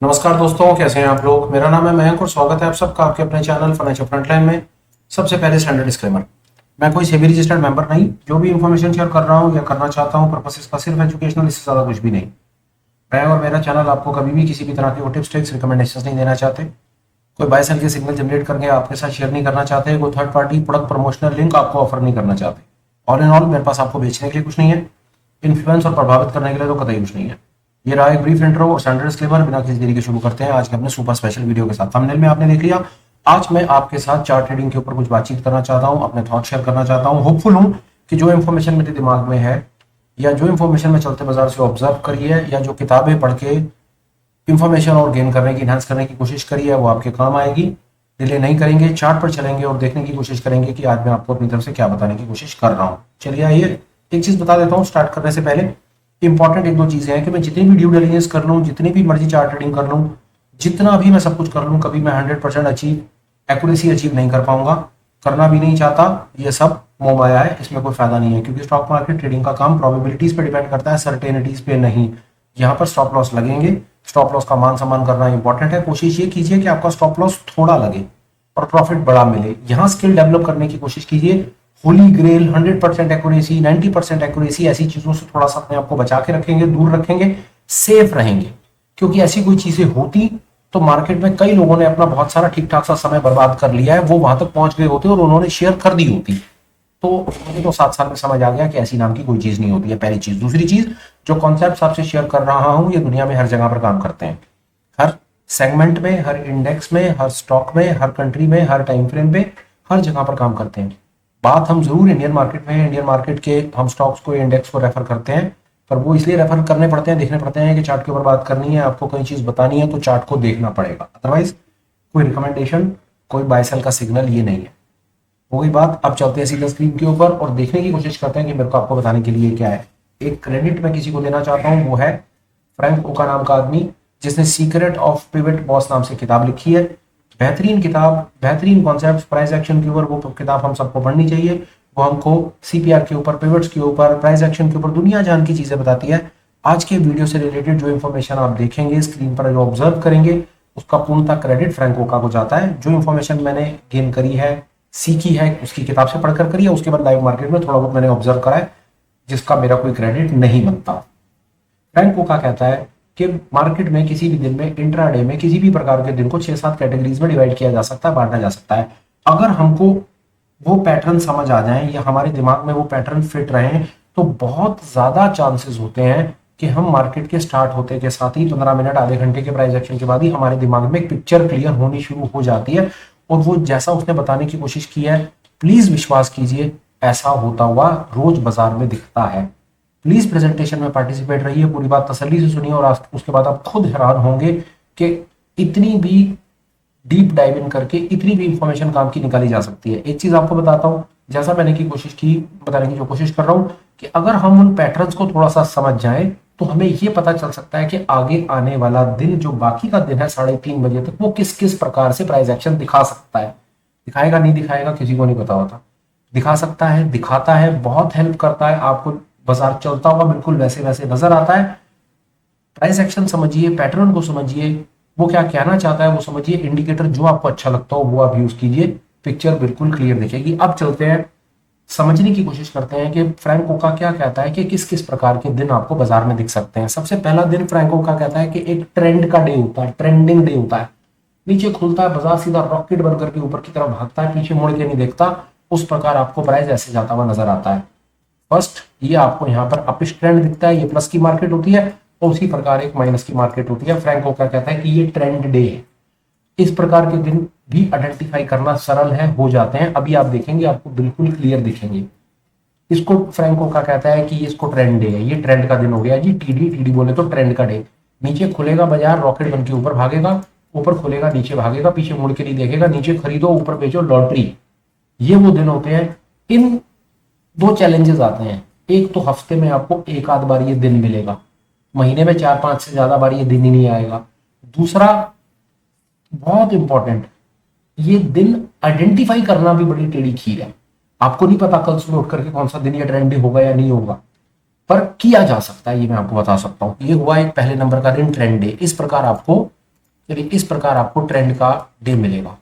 नमस्कार दोस्तों, कैसे हैं आप लोग। मेरा नाम है मयंक और स्वागत है आप सबका आपके अपने चैनल फाइनेंशियल फ्रंटलाइन में। सबसे पहले स्टैंडर्ड डिस्क्लेमर, मैं कोई सेबी रजिस्टर्ड मेंबर नहीं। जो भी इंफॉर्मेशन शेयर कर रहा हूं या करना चाहता हूं पर्पस इसका सिर्फ एजुकेशनल, इससे ज्यादा कुछ भी नहीं। मैं और मेरा चैनल आपको कभी भी किसी भी तरह के टिप्स ट्रिक्स रिकमेंडेशन नहीं देना चाहते। कोई बाय सेल के सिग्नल जनरेट करके आपके साथ शेयर नहीं करना चाहते। कोई third party product promotional link आपको ऑफर नहीं करना चाहते। ऑल इन ऑल मेरे पास आपको बेचने के लिए कुछ नहीं है, इन्फ्लुएंस और प्रभावित करने के लिए तो कतई कुछ नहीं है। ये रहा एक ब्रीफ इंट्रो और स्टैंडर्ड डिस्क्लेमर। बिना किसी देरी के शुरू करते हैं आज के अपने सुपर स्पेशल वीडियो के साथ। थंबनेल में आपने देख लिया, आज मैं आपके साथ चार्ट ट्रेडिंग के ऊपर कुछ बातचीत करना चाहता हूं, अपने थॉट शेयर करना चाहता हूं। होपफुल हूं कि जो इन्फॉर्मेशन मेरे दिमाग में है या जो इन्फॉर्मेशन मैं चलते बाजार से ऑब्जर्व करी है या जो किताबें पढ़ के इन्फॉर्मेशन और गेन करने की, इनहांस करने की कोशिश करी है, वो आपके काम आएगी। डिले नहीं करेंगे, चार्ट पर चलेंगे और देखने की कोशिश करेंगे कि आज मैं आपको अपनी तरफ से क्या बताने की कोशिश कर रहा हूं। चलिए आइए एक चीज बता देता हूं स्टार्ट करने से पहले। इंपॉर्टेंट एक दो चीजें हैं कि मैं जितनी भी ड्यू डिलिजेंस कर लूं, जितनी भी मर्जी चार्ट ट्रेडिंग कर लूं, जितना भी मैं सब कुछ कर लूं, कभी मैं 100% एक्यूरेसी अचीव नहीं कर पाऊंगा। करना भी नहीं चाहता। ये सब मोह माया है, इसमें कोई फायदा नहीं है, क्योंकि स्टॉक मार्केट ट्रेडिंग का काम प्रोबेबिलिटीज पे डिपेंड करता है, सर्टेनिटीज पे नहीं। यहाँ पर स्टॉप लॉस लगेंगे। स्टॉप लॉस का मान सम्मान करना इंपॉर्टेंट है। कोशिश ये कीजिए कि आपका स्टॉप लॉस थोड़ा लगे और प्रॉफिट बड़ा मिले। यहाँ स्किल डेवलप करने की कोशिश कीजिए। होली ग्रेल 100% एक्यूरेसी, 90% एक्यूरेसी, ऐसी चीजों से थोड़ा सा अपने आप को बचा के रखेंगे, दूर रखेंगे, सेफ रहेंगे। क्योंकि ऐसी कोई चीजें होती तो मार्केट में कई लोगों ने अपना बहुत सारा ठीक ठाक सा समय बर्बाद कर लिया है, वो वहां तक पहुंच गए होते और उन्होंने शेयर कर दी होती। तो मुझे तो 7 साल में समझ आ गया कि ऐसी नाम की कोई चीज नहीं होती है, पहली चीज। दूसरी चीज, जो कॉन्सेप्ट आपसे शेयर कर रहा हूं ये दुनिया में हर जगह पर काम करते हैं, हर सेगमेंट में, हर इंडेक्स में, हर स्टॉक में, हर कंट्री में, हर टाइम फ्रेम पे, हर जगह पर काम करते हैं। बात हम जरूर इंडियन मार्केट में, इंडियन मार्केट के हम स्टॉक्स को, इंडेक्स को रेफर करते हैं, पर वो इसलिए रेफर करने पड़ते हैं, देखने पड़ते हैं कि चार्ट के ऊपर बात करनी है, आपको कोई चीज बतानी है तो चार्ट को देखना पड़ेगा। अदरवाइज कोई रिकमेंडेशन, कोई बाय सेल का सिग्नल ये नहीं है। हो गई बात। अब चलते हैं सीधा स्क्रीन के ऊपर और देखने की कोशिश करते हैं कि मेरे को आपको बताने के लिए क्या है। एक क्रेडिट मैं किसी को देना चाहता हूं, वो है फ्रैंक ओका नाम का आदमी, जिसने सीक्रेट ऑफ पिवट बॉस नाम से किताब लिखी है। बेहतरीन किताब, बेहतरीन कॉन्सेप्ट, प्राइस एक्शन के ऊपर वो किताब हम सबको पढ़नी चाहिए। वो हमको सीपीआर के ऊपर, पिवट्स के ऊपर, प्राइस एक्शन के ऊपर दुनिया जान की चीजें बताती है। आज के वीडियो से रिलेटेड जो इन्फॉर्मेशन आप देखेंगे स्क्रीन पर, जो ऑब्जर्व करेंगे, उसका पूर्णतः क्रेडिट फ्रैंक ओका को जाता है। जो इन्फॉर्मेशन मैंने गेन करी है, सीखी है, उसकी किताब से पढ़कर करी है, उसके बाद लाइव मार्केट में थोड़ा बहुत मैंने ऑब्जर्व करा है, जिसका मेरा कोई क्रेडिट नहीं बनता। फ्रैंक ओका कहता है कि मार्केट में किसी भी दिन में, इंट्राडे में, किसी भी प्रकार के दिन को 6-7 कैटेगरीज में डिवाइड किया जा सकता है, बांटा जा सकता है। अगर हमको वो पैटर्न समझ आ जाए या हमारे दिमाग में वो पैटर्न फिट रहे, तो बहुत ज्यादा चांसेस होते हैं कि हम मार्केट के स्टार्ट होते के साथ ही 15 मिनट, आधे घंटे के प्राइस एक्शन के बाद ही हमारे दिमाग में एक पिक्चर क्लियर होनी शुरू हो जाती है। और वो जैसा उसने बताने की कोशिश की है, प्लीज विश्वास कीजिए, ऐसा होता हुआ रोज बाजार में दिखता है। प्लीज प्रेजेंटेशन में पार्टिसिपेट रहिए, पूरी बात तसल्ली से सुनिए और उसके बाद आप खुद हैरान होंगे कि इतनी भी डीप डाइव इन करके इतनी भी इंफॉर्मेशन काम की निकाली जा सकती है। एक चीज आपको बताता हूं, जैसा मैंने की कोशिश की, बताने की जो कोशिश कर रहा हूं, कि अगर हम उन पैटर्न्स को थोड़ा सा समझ जाएं तो हमें यह पता चल सकता है कि आगे आने वाला दिन, जो बाकी का दिन है 3:30 बजे तक, वो किस किस प्रकार से प्राइस एक्शन दिखा सकता है। दिखाएगा नहीं दिखाएगा किसी को नहीं पता होता, दिखा सकता है, दिखाता है, बहुत हेल्प करता है आपको। बाजार चलता हुआ बिल्कुल वैसे वैसे नजर आता है। प्राइस एक्शन समझिए, पैटर्न को समझिए, वो क्या कहना चाहता है वो समझिए, इंडिकेटर जो आपको अच्छा लगता हो वो आप यूज कीजिए, पिक्चर बिल्कुल क्लियर दिखेगी। अब चलते हैं, समझने की कोशिश करते हैं कि फ्रैंक ओका क्या कहता है कि किस किस प्रकार के दिन आपको बाजार में दिख सकते हैं। सबसे पहला दिन फ्रैंक ओका कहता है कि एक ट्रेंड का डे होता है, ट्रेंडिंग डे होता है। नीचे खुलता है बाजार, सीधा रॉकेट बनकर के ऊपर की तरफ भागता है, पीछे मुड़ के नहीं देखता, उस प्रकार आपको प्राइस ऐसे जाता हुआ नजर आता है। फर्स्ट, ये आपको यहाँ पर अपिश ट्रेंड दिखता है, ये प्लस की मार्केट होती है, और उसी प्रकार एक माइनस की मार्केट होती है। फ्रैंक ओका कहता है कि ये ट्रेंड डे है। इस प्रकार के दिन भी आइडेंटिफाई करना सरल है, हो जाते हैं। अभी आप देखेंगे आपको बिल्कुल क्लियर दिखेंगे। इसको फ्रैंक ओका कहता है कि इसको ट्रेंड डे है, ये ट्रेंड का दिन हो गया जी। टीडी बोले तो ट्रेंड का डे। नीचे खुलेगा बाजार, रॉकेट बन के ऊपर भागेगा, ऊपर खुलेगा नीचे भागेगा, पीछे मुड़ के नहीं देखेगा, नीचे खरीदो ऊपर बेचो, लॉटरी। ये वो दिन होते हैं। इन दो चैलेंजेस आते हैं। एक तो हफ्ते में आपको एक आध बार ये दिन मिलेगा, महीने में 4-5 से ज्यादा बार ये दिन ही नहीं आएगा। दूसरा, बहुत इंपॉर्टेंट, ये दिन आइडेंटिफाई करना भी बड़ी टेढ़ी खीर है। आपको नहीं पता कल सुबह उठ करके कौन सा दिन ये ट्रेंड होगा या नहीं होगा, पर किया जा सकता है, ये मैं आपको बता सकता हूं। ये हुआ एक पहले नंबर का दिन, ट्रेंड डे। इस प्रकार आपको चलिए इस प्रकार आपको ट्रेंड का डे मिलेगा,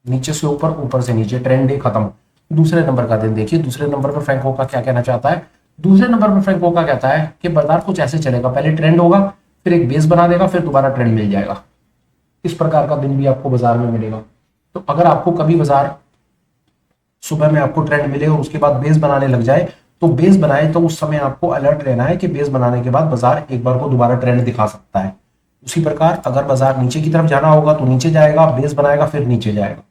नीचे से ऊपर, ऊपर से नीचे, ट्रेंड डे खत्म। दूसरे नंबर का दिन देखिए, दूसरे नंबर पर फ्रैंक वोका क्या कहना चाहता है। दूसरे नंबर पर फ्रैंक वोका कहता है कि बाजार कुछ ऐसे चलेगा, पहले ट्रेंड होगा, फिर एक बेस बना देगा, फिर दोबारा ट्रेंड मिल जाएगा। इस प्रकार का दिन भी आपको बाजार में मिलेगा। तो अगर आपको कभी बाजार सुबह में आपको ट्रेंड मिले और उसके बाद बेस बनाने लग जाए, तो बेस बनाए तो उस समय आपको अलर्ट रहना है कि बेस बनाने के बाद बाजार एक बार को दोबारा ट्रेंड दिखा सकता है। उसी प्रकार अगर बाजार नीचे की तरफ जाना होगा तो नीचे जाएगा, बेस बनाएगा, फिर नीचे जाएगा।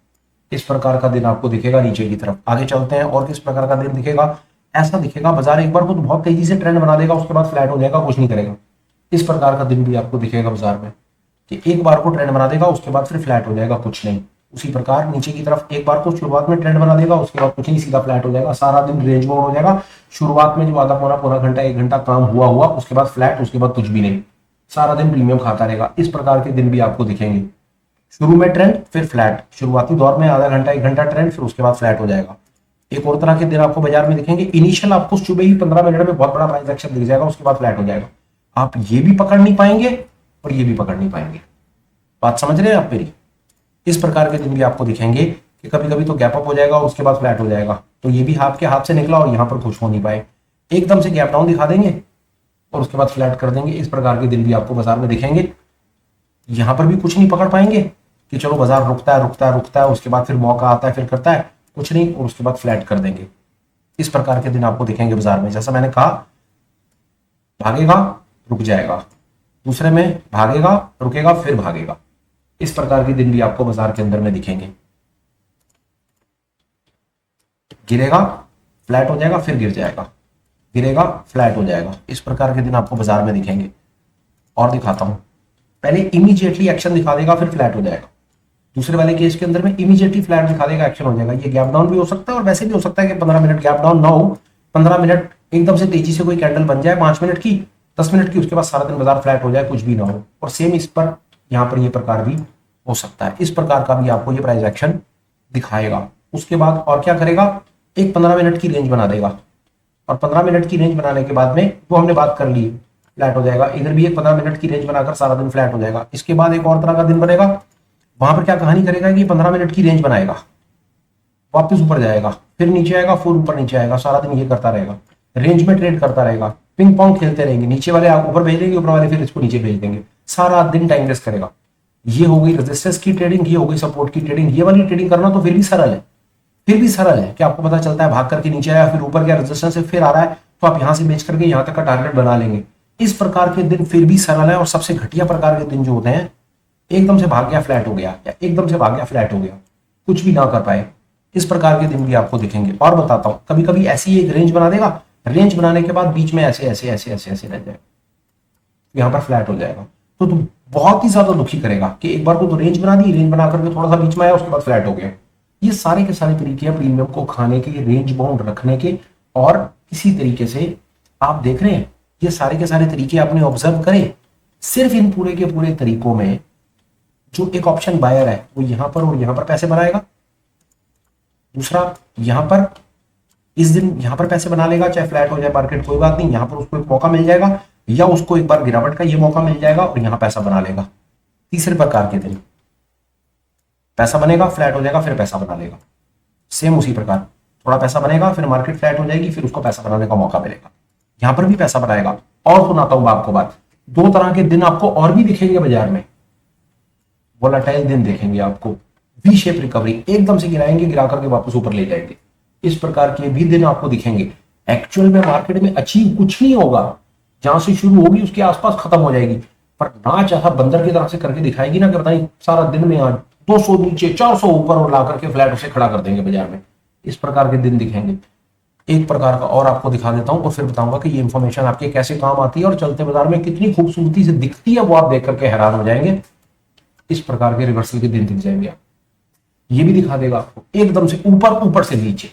इस प्रकार का दिन आपको दिखेगा नीचे की तरफ। आगे चलते हैं, और किस प्रकार का दिन दिखेगा। ऐसा दिखेगा बाजार एक बार को तो बहुत तेजी से ट्रेंड बना देगा, उसके बाद फ्लैट हो जाएगा, कुछ नहीं करेगा। इस प्रकार का दिन भी आपको दिखेगा बाजार में कि एक बार को ट्रेंड बना देगा, उसके बाद फिर फ्लैट हो जाएगा, कुछ नहीं। उसी प्रकार नीचे की तरफ एक बार को शुरुआत में ट्रेंड बना देगा, उसके बाद कुछ नहीं, सीधा फ्लैट हो जाएगा। सारा दिन रेंज बाउंड हो जाएगा। शुरुआत में जो आधा पौना घंटा, 1 घंटा काम हुआ, उसके बाद फ्लैट, उसके बाद कुछ भी नहीं, सारा दिन प्रीमियम खाता रहेगा। इस प्रकार के दिन भी आपको दिखेंगे। शुरू में ट्रेंड, फिर फ्लैट, शुरुआती दौर में आधा घंटा 1 घंटा ट्रेंड, फिर उसके बाद फ्लैट हो जाएगा। एक और तरह के दिन आपको बाजार में दिखेंगे। इनिशियल आपको सुबह ही 15 मिनट में बहुत बड़ा प्राइस एक्शन दिख जाएगा, उसके बाद फ्लैट हो जाएगा। आप ये भी पकड़ नहीं पाएंगे और ये भी पकड़ नहीं पाएंगे। बात समझ रहे हैं आप मेरी। इस प्रकार के दिन भी आपको दिखेंगे कि कभी कभी तो गैप अप हो जाएगा, उसके बाद फ्लैट हो जाएगा। तो ये भी आपके हाथ से निकला और यहां पर खुश हो नहीं पाए, एकदम से गैप डाउन दिखा देंगे और उसके बाद फ्लैट कर देंगे। इस प्रकार के दिन भी आपको बाजार में दिखेंगे। यहां पर भी कुछ नहीं पकड़ पाएंगे कि चलो बाजार रुकता है, उसके बाद फिर मौका आता है, फिर करता है, कुछ नहीं, और उसके बाद फ्लैट कर देंगे। इस प्रकार के दिन आपको दिखेंगे बाजार में। जैसा मैंने कहा, भागेगा, रुक जाएगा, दूसरे में भागेगा, रुकेगा, फिर भागेगा। इस प्रकार के दिन भी आपको बाजार के अंदर में दिखेंगे। गिरेगा, फ्लैट हो जाएगा, फिर गिर जाएगा, गिरेगा, फ्लैट हो जाएगा। इस प्रकार के दिन आपको बाजार में दिखेंगे। और दिखाता हूं, पहले इमीडिएटली एक्शन दिखा देगा, फिर फ्लैट हो जाएगा। दूसरे वाले केस के अंदर में इमीडिएटली फ्लैट दिखा देगा, एक्शन हो जाएगा। ये गैप डाउन भी हो सकता है और वैसे भी हो सकता है कि 15 मिनट गैप डाउन ना हो, 15 मिनट एकदम से तेजी से कोई कैंडल बन जाए, 5 मिनट की, 10 मिनट की, उसके बाद सारा दिन बाजार फ्लैट हो जाए, कुछ भी ना हो। और सेम इस पर यहाँ पर ये प्रकार भी हो सकता है। इस प्रकार का भी आपको ये प्राइस एक्शन दिखाएगा। उसके बाद और क्या करेगा, एक 15 मिनट की रेंज बना देगा, और 15 मिनट की रेंज बनाने के बाद में वो हमने बात कर ली, फ्लैट हो जाएगा। इधर भी एक 15 मिनट की रेंज बनाकर सारा दिन फ्लैट हो जाएगा। इसके बाद एक और तरह का दिन बनेगा, वहां पर क्या कहानी करेगा कि 15 मिनट की रेंज बनाएगा, वापस ऊपर जाएगा, फिर नीचे आएगा, फिर ऊपर नीचे आएगा, सारा दिन ये करता रहेगा, रेंज में ट्रेड करता रहेगा, पिंग पोंग खेलते रहेंगे, नीचे वाले आप ऊपर भेज देंगे, ऊपर वाले फिर इसको नीचे भेज देंगे, सारा दिन टाइम वेस्ट करेगा। ये हो गई रेजिस्टेंस की ट्रेडिंग, ये हो गई सपोर्ट की ट्रेडिंग। ये वाली ट्रेडिंग करना तो फिर भी सरल है, फिर भी सरल है कि आपको पता चलता है भाग करके नीचे आया, फिर ऊपर गया, रेजिस्टेंस से फिर आ रहा है, तो आप यहां से बेच करके यहां तक का टारगेट बना लेंगे। इस प्रकार के दिन फिर भी सरल है। और सबसे घटिया प्रकार के दिन जो होते हैं, एकदम से भाग गया, फ्लैट हो गया, या एकदम से भाग गया, फ्लैट हो गया, कुछ भी ना कर पाए, इस प्रकार के दिन भी आपको दिखेंगे। और बताता हूं, कभी कभी ऐसी एक रेंज बना देगा, रेंज बनाने के बाद बीच में ऐसे ऐसे ऐसे ऐसे ऐसे रह जाएगा, यहां पर फ्लैट हो जाएगा। तो तुम बहुत ही ज्यादा दुखी करेगा कि एक बार को तो रेंज बना दी, रेंज बना करके थोड़ा सा बीच में आया, उसके बाद फ्लैट हो गया। ये सारे के सारे तरीके हैं प्रीमियम को खाने के, रेंज बाउंड रखने के। और इसी तरीके से आप देख रहे हैं, ये सारे के सारे तरीके आपने ऑब्जर्व करे। सिर्फ इन पूरे के पूरे तरीकों में जो एक ऑप्शन बायर है वो यहां पर और यहां पर पैसे बनाएगा, दूसरा यहां पर इस दिन यहां पर पैसे बना लेगा, चाहे फ्लैट हो जाए मार्केट, कोई बात नहीं, यहां पर उसको एक मौका मिल जाएगा, या उसको एक बार गिरावट का ये मौका मिल जाएगा और यहां पैसा बना लेगा। तीसरे प्रकार के दिन पैसा बनेगा, फ्लैट हो जाएगा, फिर पैसा बना लेगा। सेम उसी प्रकार थोड़ा पैसा बनेगा, फिर मार्केट फ्लैट हो जाएगी, फिर उसको पैसा बनाने का मौका मिलेगा, यहां पर भी पैसा बनाएगा। और सुनाता हूं आपको बात, 2 तरह के दिन आपको और भी दिखेंगे बाजार में। वोलेटाइल दिन देखेंगे आपको, वी शेप रिकवरी, एकदम से गिराएंगे, गिरा करके वापस ऊपर ले जाएंगे। इस प्रकार के भी दिन आपको दिखेंगे। एक्चुअल में मार्केट में अचीव कुछ नहीं होगा, जहां से शुरू होगी उसके आसपास खत्म हो जाएगी, पर ना चाहा बंदर की तरह से करके दिखाएगी ना कि बताइए सारा दिन में आज 200 नीचे, 400 ऊपर, और ला करके फ्लैट उसे खड़ा कर देंगे बाजार में। इस प्रकार के दिन दिखेंगे। एक प्रकार का और आपको दिखा देता हूं और फिर बताऊंगा कि ये इंफॉर्मेशन आपके कैसे काम आती है और चलते बाजार में कितनी खूबसूरती से दिखती है, वो आप देख करके हैरान हो जाएंगे। इस प्रकार के रिवर्सल के दिन दिख जाएंगे आप। ये भी दिखा देगा आपको एकदम से ऊपर, ऊपर से नीचे,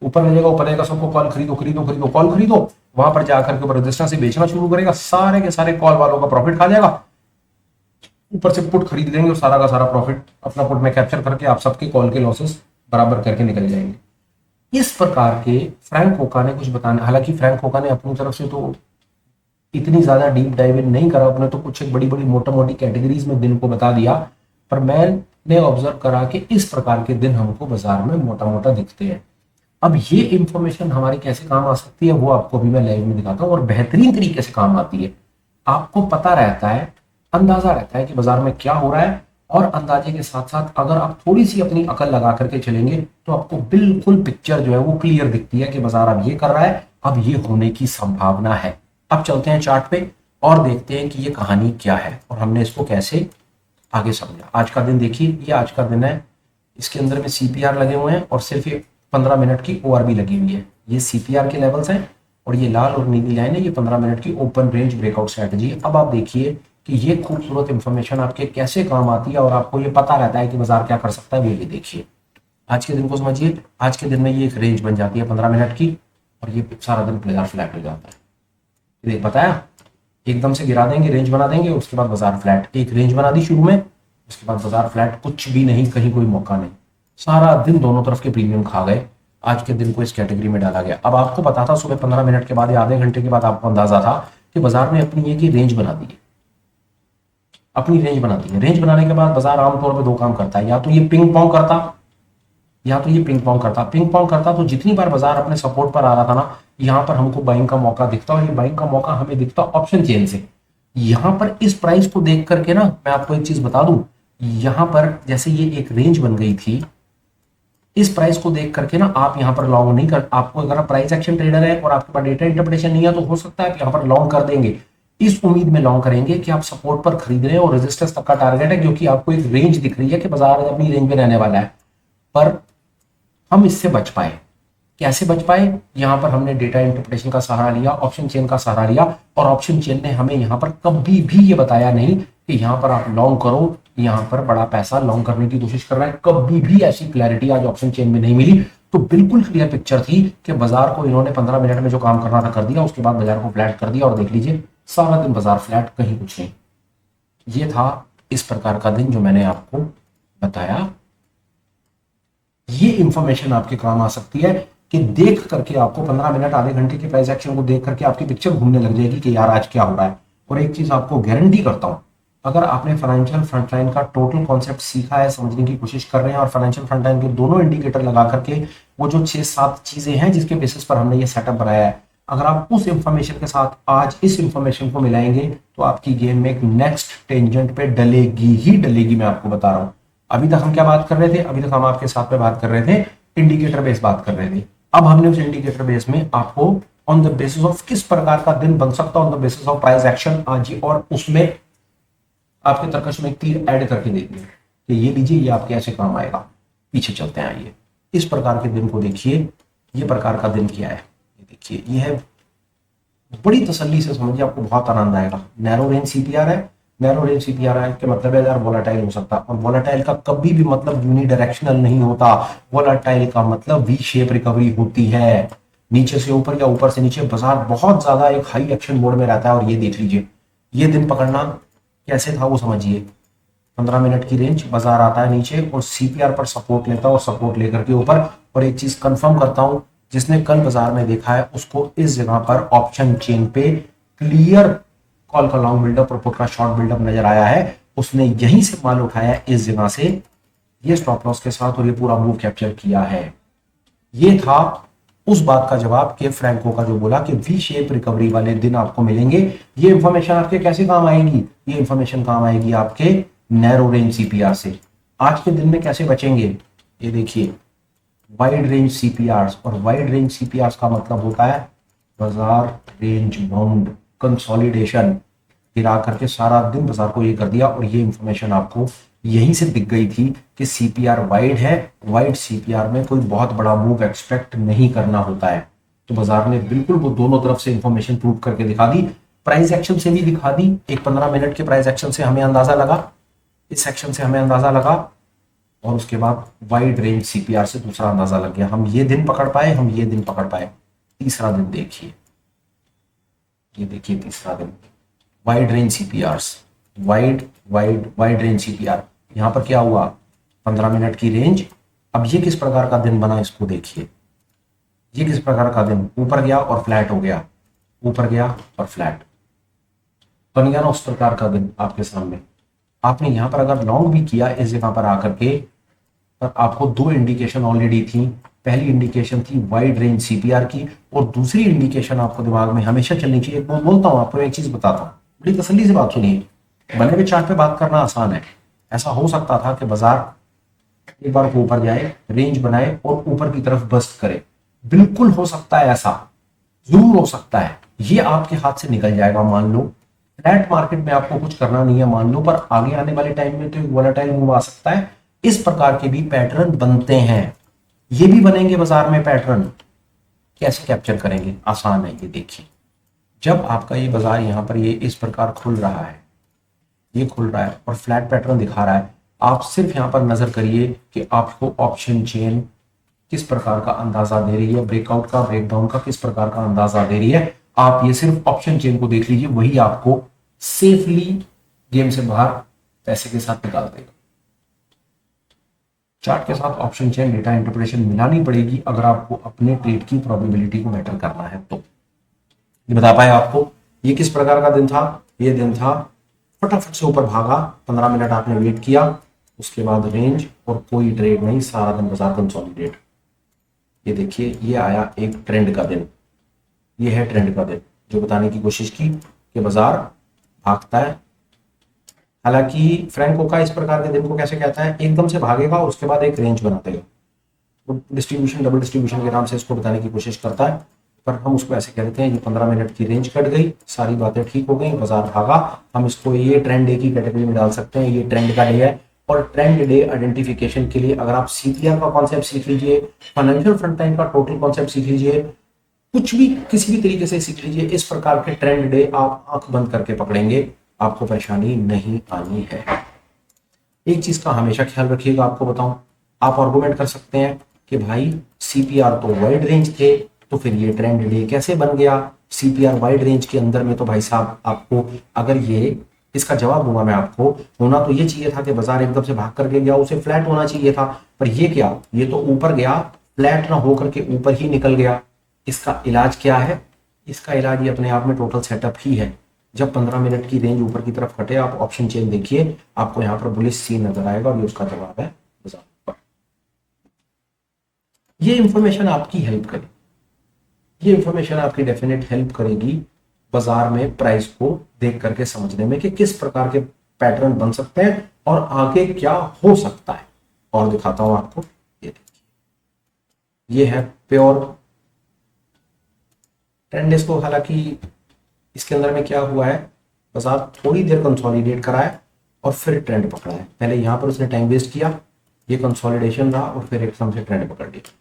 ऊपर ले जाएगा, ऊपर रहेगा, सबको कॉल खरीदो खरीदो खरीदो, कॉल खरीदो, वहां पर जाकर के ऊपर रेजिस्टेंस से बेचना शुरू करेगा, सारे के सारे कॉल वालों का प्रॉफिट खा जाएगा, ऊपर से पुट खरीद लेंगे और सारा का सारा प्रॉफिट अपना पुट में कैप्चर करके आप सबके कॉल के लॉसेस बराबर करके निकल जाएंगे। इस प्रकार के फ्रैंक वोका ने कुछ बताने, हालांकि फ्रैंक वोका ने अपनी तरफ से तो इतनी ज्यादा डीप डाइव इन नहीं करा अपने, तो कुछ एक बड़ी बड़ी मोटा मोटी कैटेगरीज में दिन को बता दिया, पर मैंने ऑब्जर्व करा कि इस प्रकार के दिन हमको बाजार में मोटा मोटा दिखते हैं। अब ये इंफॉर्मेशन हमारी कैसे काम आ सकती है वो आपको अभी मैं लाइव में दिखाता हूँ, और बेहतरीन तरीके से काम आती है। आपको पता रहता है, अंदाजा रहता है कि बाजार में क्या हो रहा है, और अंदाजे के साथ साथ अगर आप थोड़ी सी अपनी अकल लगा करके चलेंगे तो आपको बिल्कुल पिक्चर जो है वो क्लियर दिखती है कि बाजार अब ये कर रहा है, अब ये होने की संभावना है। अब चलते हैं चार्ट पे और देखते हैं कि ये कहानी क्या है और हमने इसको कैसे आगे समझा। आज का दिन देखिए, ये आज का दिन है, इसके अंदर में सीपीआर लगे हुए हैं और सिर्फ ये 15 मिनट की ओआरबी लगी हुई है। ये सीपीआर के लेवल्स हैं और ये लाल और नीली लाइन है, ये 15 मिनट की ओपन रेंज ब्रेकआउट स्ट्रेटजी है। अब आप देखिए कि ये खूबसूरत इंफॉर्मेशन आपके कैसे काम आती है और आपको ये पता रहता है कि बाजार क्या कर सकता है, वो भी देखिए। आज के दिन को समझिए, आज के दिन में ये एक रेंज बन जाती है 15 मिनट की और ये सारा दिन बाजार फ्लैट हो जाता है। ये बताया, एकदम से गिरा देंगे, रेंज बना देंगे, उसके बाद बाजार फ्लैट। एक रेंज बना दी शुरू में, उसके बाद बाजार फ्लैट, कुछ भी नहीं, कहीं कोई मौका नहीं, सारा दिन दोनों तरफ के प्रीमियम खा गए। आज के दिन को इस कैटेगरी में डाला गया। अब आपको पता था सुबह 15 मिनट के बाद या आधे घंटे के बाद आपको अंदाजा था कि बाजार ने अपनी एक रेंज बना दी है, अपनी रेंज बनाती है। रेंज बनाने के बाद बाजार आमतौर पर दो काम करता है, या तो ये पिंग पोंग करता, या तो ये पिंग पोंग करता। पिंग पोंग करता तो जितनी बार बाजार अपने सपोर्ट पर आ रहा था ना, यहाँ पर हमको बाइंग का मौका दिखता, और ये बाइंग का मौका हमें दिखता ऑप्शन चेन से। यहाँ पर इस प्राइस को देख करके ना, मैं आपको एक चीज बता दूं, यहाँ पर जैसे ये एक रेंज बन गई थी, इस प्राइस को देख करके ना आप यहाँ पर लॉन्ग नहीं कर, आपको अगर प्राइस एक्शन ट्रेडर है और आपके पास डेटा इंटरप्रिटेशन नहीं है तो हो सकता है आप यहाँ पर लॉन्ग कर देंगे, इस उम्मीद में लॉन्ग करेंगे कि आप सपोर्ट पर खरीद रहे हैं और रेजिस्टेंस तक का टारगेट है, क्योंकि आपको एक रेंज दिख रही है कि बाजार अपनी रेंज में रहने वाला है। पर हम इससे बच पाए, कैसे बच पाए? यहाँ पर हमने डेटा इंटरप्रिटेशन का सहारा लिया, ऑप्शन चेन का सहारा लिया, और ऑप्शन चेन ने हमें यहाँ पर कभी भी ये बताया नहीं कि यहाँ पर आप लॉन्ग करो, यहाँ पर बड़ा पैसा लॉन्ग करने की कोशिश कर रहा है। कभी भी ऐसी क्लैरिटी आज ऑप्शन चेन में नहीं मिली। तो बिल्कुल क्लियर पिक्चर थी कि बाजार को इन्होंने 15 मिनट में जो काम करना था कर दिया, उसके बाद बाजार को फ्लैट कर दिया, और देख लीजिए सारा दिन बाजार फ्लैट, कहीं कुछ नहीं। ये था इस प्रकार का दिन जो मैंने आपको बताया। ये इंफॉर्मेशन आपके काम आ सकती है कि देख करके आपको 15 मिनट आधे घंटे के प्राइस एक्शन को देख करके आपकी पिक्चर घूमने लग जाएगी कि यार आज क्या हो रहा है। और एक चीज आपको गारंटी करता हूं, अगर आपने फाइनेंशियल फ्रंटलाइन का टोटल कॉन्सेप्ट सीखा है, समझने की कोशिश कर रहे हैं, और फाइनेंशियल फ्रंटलाइन के दोनों इंडिकेटर लगा करके वो जो 6-7 चीजें हैं जिसके बेसिस पर हमने ये सेटअप बनाया है, अगर आप उस इंफॉर्मेशन के साथ आज इस इंफॉर्मेशन को मिलाएंगे तो आपकी गेम में एक नेक्स्ट टेंजेंट पे डलेगी ही डलेगी, मैं आपको बता रहा हूं। अभी तक हम क्या बात कर रहे थे? अभी तक हम आपके साथ में बात कर रहे थे, इंडिकेटर बेस बात कर रहे थे। अब हमने उस इंडिकेटर बेस में आपको ऑन द बेसिस ऑफ किस प्रकार का दिन बन सकता है, on the basis of price action आज ही, और उसमें आपके तर्कश में एक तीर ऐड करके दे दिया कि ये लीजिए, ये आपके ऐसे काम आएगा। पीछे चलते हैं, आइए इस प्रकार के दिन को देखिए। ये प्रकार का दिन क्या है, ये देखिए, ये है, बड़ी तसल्ली से समझिए, आपको बहुत आनंद आएगा। नैरो रेंज सीपीआर है, नैरो रेंज सीपीआर है के मतलब है यार वोलेटाइल हो सकता है, और वोलेटाइल का कभी भी मतलब यूनिडायरेक्शनल नहीं होता। वोलेटाइल का मतलब वी शेप रिकवरी होती है, नीचे से ऊपर या ऊपर से नीचे। बाजार बहुत ज्यादा एक हाई एक्शन मोड में रहता है, और ये देख लीजिए ये दिन पकड़ना कैसे था वो समझिए। 15 मिनट की रेंज, बाजार आता है नीचे और सीपीआर पर सपोर्ट लेता है, और सपोर्ट लेकर के ऊपर। और एक चीज कंफर्म करता हूं, जिसने कल बाजार में देखा है उसको इस जगह पर ऑप्शन चेन पे क्लियर कॉल का लॉन्ग बिल्डअप और पुट का शॉर्ट बिल्डअप नजर आया है, उसने यहीं से माल उठाया इस जगह से, ये स्टॉप लॉस के साथ, और ये पूरा मूव कैप्चर किया है। ये था उस बात का जवाब कि फ्रैंको का जो बोला कि वी शेप रिकवरी वाले दिन आपको मिलेंगे। ये इंफॉर्मेशन आपके कैसे काम आएगी? ये इंफॉर्मेशन काम आएगी आपके नैरो रेंज सीपीआर से। आज के दिन में कैसे बचेंगे? ये देखिए, वाइड रेंज सीपीआर, और वाइड रेंज सीपीआर का मतलब होता है बाजार रेंज बाउंड कंसोलिडेशन। गिरा करके सारा दिन बाजार को ये कर दिया, और ये इंफॉर्मेशन आपको यहीं से दिख गई थी कि सीपीआर वाइड है। वाइड सीपीआर में कोई बहुत बड़ा मूव एक्सपेक्ट नहीं करना होता है। तो बाजार ने बिल्कुल वो दोनों तरफ से इंफॉर्मेशन प्रूव करके दिखा दी, प्राइस एक्शन से भी दिखा दी। एक 15 मिनट के प्राइस एक्शन से हमें अंदाजा लगा, इस सेक्शन से हमें अंदाजा लगा, और उसके बाद वाइड रेंज सीपीआर से दूसरा अंदाजा लग गया। हम ये दिन पकड़ पाए, हम ये दिन पकड़ पाए। तीसरा दिन देखिए, ये देखिए तीसरा दिन, wide range CPR, wide wide wide range CPR. यहां पर क्या हुआ? 15 मिनट की रेंज। अब ये किस प्रकार का दिन बना, इसको देखिए। ये किस प्रकार का दिन, ऊपर गया और फ्लैट हो गया, ऊपर गया और फ्लैट। बन गया ना उस प्रकार का दिन आपके सामने। आपने यहाँ पर अगर लॉन्ग भी किया इस जगह पर आकर के, पर आपको दो इंडिकेशन ऑलरेडी थी। पहली इंडिकेशन थी वाइड रेंज सीपीआर की, और दूसरी इंडिकेशन आपको दिमाग में हमेशा चलनी चाहिए। मैं बोलता हूँ आपको एक चीज बताता हूँ, बड़ी तसल्ली से बात सुनिए। बने हुए चार्ट पे बात करना आसान है। ऐसा हो सकता था कि बाजार एक बार ऊपर जाए, रेंज बनाए और ऊपर की तरफ बस्ट करे। बिल्कुल हो सकता है, ऐसा जरूर हो सकता है। ये आपके हाथ से निकल जाएगा मान लो। फ्लैट मार्केट में आपको कुछ करना नहीं है मान लो, पर आगे आने वाले टाइम में तो एक वोलेटाइल मूव आ सकता है। इस प्रकार के भी पैटर्न बनते हैं, ये भी बनेंगे बाजार में पैटर्न। कैसे कैप्चर करेंगे? आसान है, ये देखिए। जब आपका ये बाजार यहां पर ये इस प्रकार खुल रहा है, ये खुल रहा है और फ्लैट पैटर्न दिखा रहा है, आप सिर्फ यहां पर नजर करिए कि आपको ऑप्शन चेन किस प्रकार का अंदाजा दे रही है, ब्रेकआउट का, ब्रेकडाउन का किस प्रकार का अंदाजा दे रही है। आप ये सिर्फ ऑप्शन चेन को देख लीजिए, वही आपको सेफली गेम से बाहर पैसे के साथ निकाल देगा। चार्ट के साथ ऑप्शन चेन डेटा इंटरप्रिटेशन मिलानी पड़ेगी अगर आपको अपने ट्रेड की प्रोबेबिलिटी को बेटर करना है तो। ये बता पाए आपको ये किस प्रकार का दिन था? ये दिन था फटाफट से ऊपर भागा, 15 मिनट आपने वेट किया, उसके बाद रेंज और कोई ट्रेड नहीं, सारा दिन बाजार कंसोलिडेट। ये देखिए, ये आया एक ट्रेंड का दिन, ये है ट्रेंड का दिन जो बताने की कोशिश की कि बाजार भागता है। हालांकि फ्रैंक ओका इस प्रकार के दिन को कैसे कहता है, एकदम से भागेगा और उसके बाद एक रेंज बना देगा। वो डिस्ट्रीब्यूशन, डबल डिस्ट्रीब्यूशन के नाम से इसको बताने की कोशिश करता है, पर हम उसको ऐसे कह देते हैं। ये 15 मिनट की रेंज कट गई, सारी बातें ठीक हो गई, बाजार भागा। हम इसको ये ट्रेंड डे की कैटेगरी में डाल सकते हैं, ये ट्रेंड का डे है। और ट्रेंड डे आइडेंटिफिकेशन के लिए अगर आप सीपीआर का कॉन्सेप्ट सीख लीजिए, फाइनेंशियल फ्रंट लाइन का टोटल कॉन्सेप्ट सीख लीजिए, कुछ भी किसी भी तरीके से सीख लीजिए, इस प्रकार के ट्रेंड डे आप आंख बंद करके पकड़ेंगे, आपको परेशानी नहीं आनी है। एक चीज का हमेशा ख्याल रखिएगा, आपको बताऊं, आप आर्गुमेंट कर सकते हैं कि भाई सीपीआर तो वाइड रेंज थे, तो फिर ये ट्रेंड डे कैसे बन गया? सीपीआर वाइड रेंज के अंदर में तो भाई साहब आपको, अगर ये इसका जवाब दूंगा मैं आपको, होना तो ये चाहिए था कि बाजार एकदम से भाग करके गया, उसे फ्लैट होना चाहिए था। पर ये क्या, ये तो ऊपर गया, फ्लैट ना होकर के ऊपर ही निकल गया। इसका इलाज क्या है? इसका इलाज ये अपने आप में टोटल सेटअप ही है। जब 15 मिनट की रेंज ऊपर की तरफ कटे, आप ऑप्शन चेन देखिए, आपको यहाँ पर बुलिश सी नजर आएगा, और ये उसका जवाब है बाजार पर। ये इंफॉर्मेशन आपकी हेल्प करेगी, ये इंफॉर्मेशन आपकी डेफिनेट हेल्प करेगी बाजार में प्राइस को देख करके समझने में कि किस प्रकार के पैटर्न बन सकते हैं और आगे क्या हो सकता है। और दिखाता हूं आपको, ये देखिए, ये है प्योर ट्रेंड। इसको हालांकि इसके अंदर में क्या हुआ है, बाजार थोड़ी देर कंसोलिडेट करा है और फिर ट्रेंड पकड़ा है। पहले यहां पर उसने टाइम वेस्ट किया, ये कंसोलिडेशन रहा और फिर एकदम से ट्रेंड पकड़ लिया।